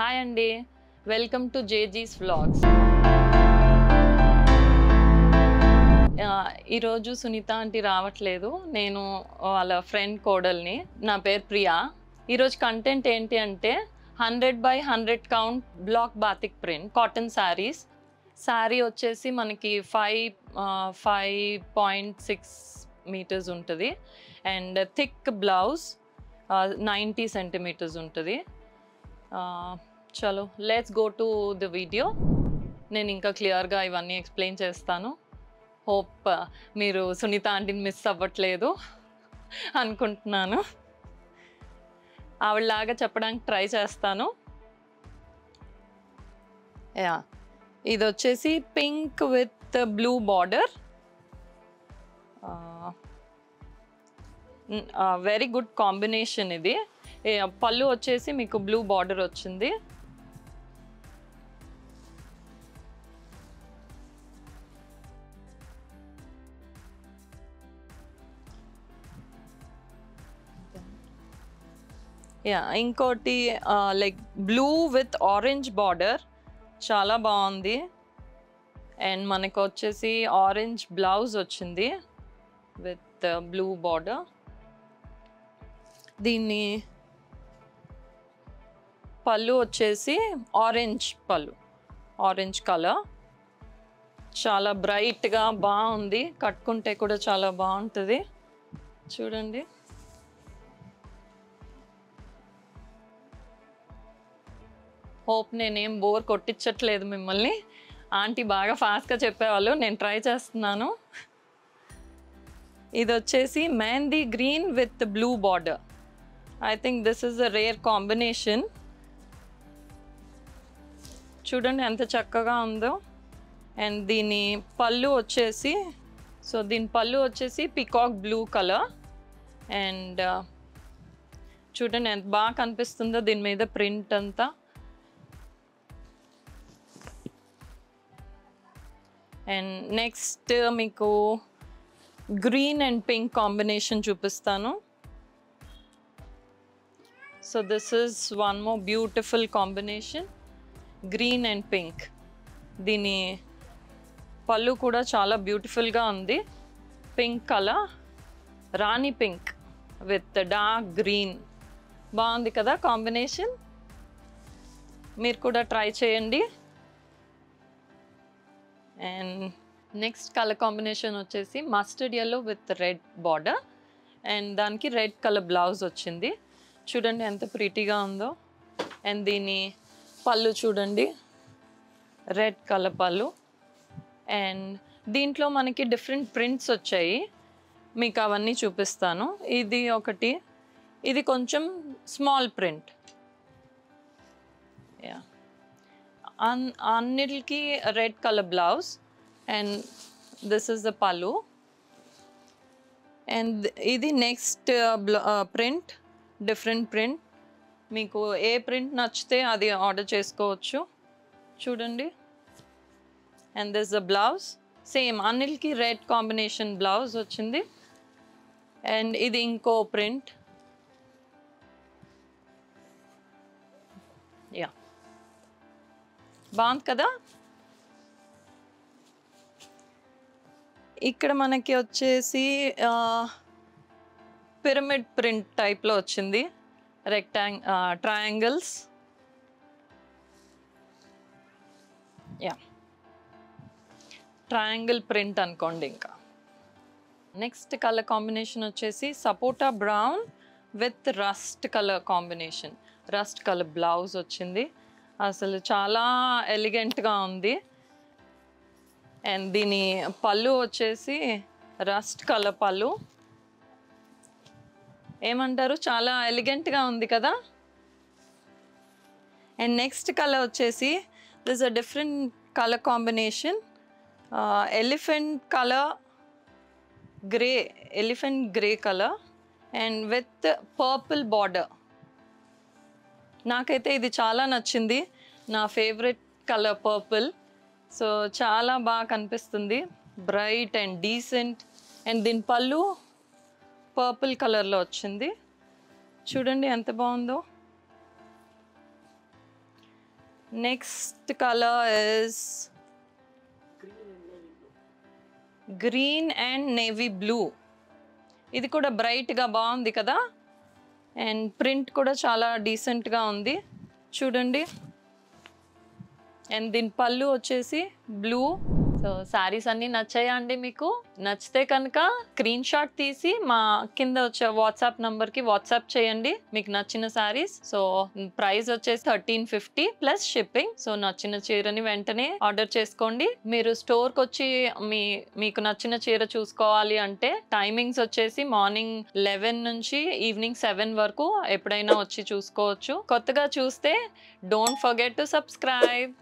Hi అండి, welcome to జేజీస్ vlogs. ఈరోజు Sunitha aunty రావట్లేదు, నేను వాళ్ళ ఫ్రెండ్ కోడల్ని. నా పేరు ప్రియా. ఈరోజు కంటెంట్ ఏంటి అంటే 100x100 count black batik print cotton saris. Sari వచ్చేసి మనకి 5.6 మీటర్స్ ఉంటుంది అండ్ థిక్ బ్లౌజ్ 90 సెంటీమీటర్స్ ఉంటుంది. చలో let's go to the video. నేను ఇంకా క్లియర్గా ఇవన్నీ ఎక్స్ప్లెయిన్ చేస్తాను. హోప్ మీరు సునీత ఆంటీని మిస్ అవ్వట్లేదు అనుకుంటున్నాను. ఆవిడలాగా చెప్పడానికి ట్రై చేస్తాను. యా, ఇది వచ్చేసి pink with blue border. Very good combination ఇది. పళ్ళు వచ్చేసి మీకు బ్లూ బార్డర్ వచ్చింది. యా, ఇంకోటి like blue with orange border, చాలా బాగుంది. అండ్ మనకు వచ్చేసి ఆరెంజ్ బ్లౌజ్ వచ్చింది విత్ బ్లూ బార్డర్. దీన్ని పళ్ళు వచ్చేసి ఆరెంజ్ పళ్ళు, ఆరెంజ్ కలర్, చాలా బ్రైట్గా బాగుంది. కట్టుకుంటే కూడా చాలా బాగుంటుంది. చూడండి, హోప్ నేనేం బోర్ కొట్టించట్లేదు మిమ్మల్ని. ఆంటీ బాగా ఫాస్ట్గా చెప్పేవాళ్ళు, నేను ట్రై చేస్తున్నాను. ఇది వచ్చేసి mehndi green with blue border. I think this is a rare combination. చూడండి ఎంత చక్కగా ఉందో. అండ్ దీని పళ్ళు వచ్చేసి, దీని పళ్ళు వచ్చేసి పికాక్ బ్లూ కలర్. అండ్ చూడండి ఎంత బాగా కనిపిస్తుందో దీని మీద ప్రింట్ అంతా. అండ్ నెక్స్ట్ మీకు గ్రీన్ అండ్ పింక్ కాంబినేషన్ చూపిస్తాను. So this is one more beautiful combination, green and pink. దీని పళ్ళు కూడా చాలా బ్యూటిఫుల్గా ఉంది. Pink colour, Rani pink with dark green. బాగుంది కదా కాంబినేషన్, మీరు కూడా ట్రై చేయండి. అండ్ నెక్స్ట్ కలర్ కాంబినేషన్ వచ్చేసి mustard yellow with red border. And దానికి రెడ్ కలర్ బ్లౌజ్ వచ్చింది. చూడండి ఎంత ప్రీటీగా ఉందో. అండ్ దీని పళ్ళు చూడండి, రెడ్ కలర్ పళ్ళు. అండ్ దీంట్లో మనకి డిఫరెంట్ ప్రింట్స్ వచ్చాయి, మీకు అవన్నీ చూపిస్తాను. ఇది ఒకటి, ఇది కొంచెం స్మాల్ ప్రింట్. యా, అన్నిటికి red colour blouse. And this is the పళ్ళు. అండ్ ఇది నెక్స్ట్ ప్రింట్, డిఫరెంట్ ప్రింట్. మీకు ఏ ప్రింట్ నచ్చితే అది ఆర్డర్ చేసుకోవచ్చు. చూడండి. And this the blouse, same అన్నిటికి రెడ్ కాంబినేషన్ బ్లౌజ్ వచ్చింది. అండ్ ఇది ఇంకో ప్రింట్. యా, బాగుంది కదా. ఇక్కడ మనకి వచ్చేసి పిరమిడ్ ప్రింట్ టైప్లో వచ్చింది, ట్రయాంగిల్స్. యా, ట్రయాంగిల్ ప్రింట్ అనుకోండి. ఇంకా నెక్స్ట్ కలర్ కాంబినేషన్ వచ్చేసి sapota brown with rust colour combination. Rust colour blouse వచ్చింది. అసలు చాలా ఎలిగెంట్గా ఉంది. అండ్ దీని పళ్ళు వచ్చేసి రస్ట్ కలర్ పళ్ళు. ఏమంటారు, చాలా ఎలిగెంట్గా ఉంది కదా. అండ్ నెక్స్ట్ కలర్ వచ్చేసి this a different colour combination, elephant colour grey, elephant grey colour and with purple border. నాకైతే ఇది చాలా నచ్చింది, నా ఫేవరెట్ కలర్ పర్పుల్. సో చాలా బాగా కనిపిస్తుంది, బ్రైట్ అండ్ డీసెంట్. అండ్ దీని పళ్ళు పర్పుల్ కలర్లో వచ్చింది. చూడండి ఎంత బాగుందో. Next colour is green and navy blue. ఇది కూడా బ్రైట్గా బాగుంది కదా, అండ్ ప్రింట్ కూడా చాలా డీసెంట్గా ఉంది చూడండి. అండ్ దీని పళ్ళు వచ్చేసి బ్లూ. సో శారీస్ అన్నీ నచ్చాయా అండి మీకు? నచ్చితే కనుక స్క్రీన్ షాట్ తీసి మా కింద వచ్చే వాట్సాప్ నంబర్కి వాట్సాప్ చేయండి మీకు నచ్చిన శారీస్. సో ప్రైస్ వచ్చేసి 1350 ప్లస్ షిప్పింగ్. సో నచ్చిన చీరని వెంటనే ఆర్డర్ చేసుకోండి. మీరు స్టోర్కి వచ్చి మీకు నచ్చిన చీర చూసుకోవాలి అంటే టైమింగ్స్ వచ్చేసి మార్నింగ్ 11 నుంచి ఈవినింగ్ 7 వరకు ఎప్పుడైనా వచ్చి చూసుకోవచ్చు. కొత్తగా చూస్తే డోంట్ ఫర్గెట్ టు సబ్స్క్రైబ్.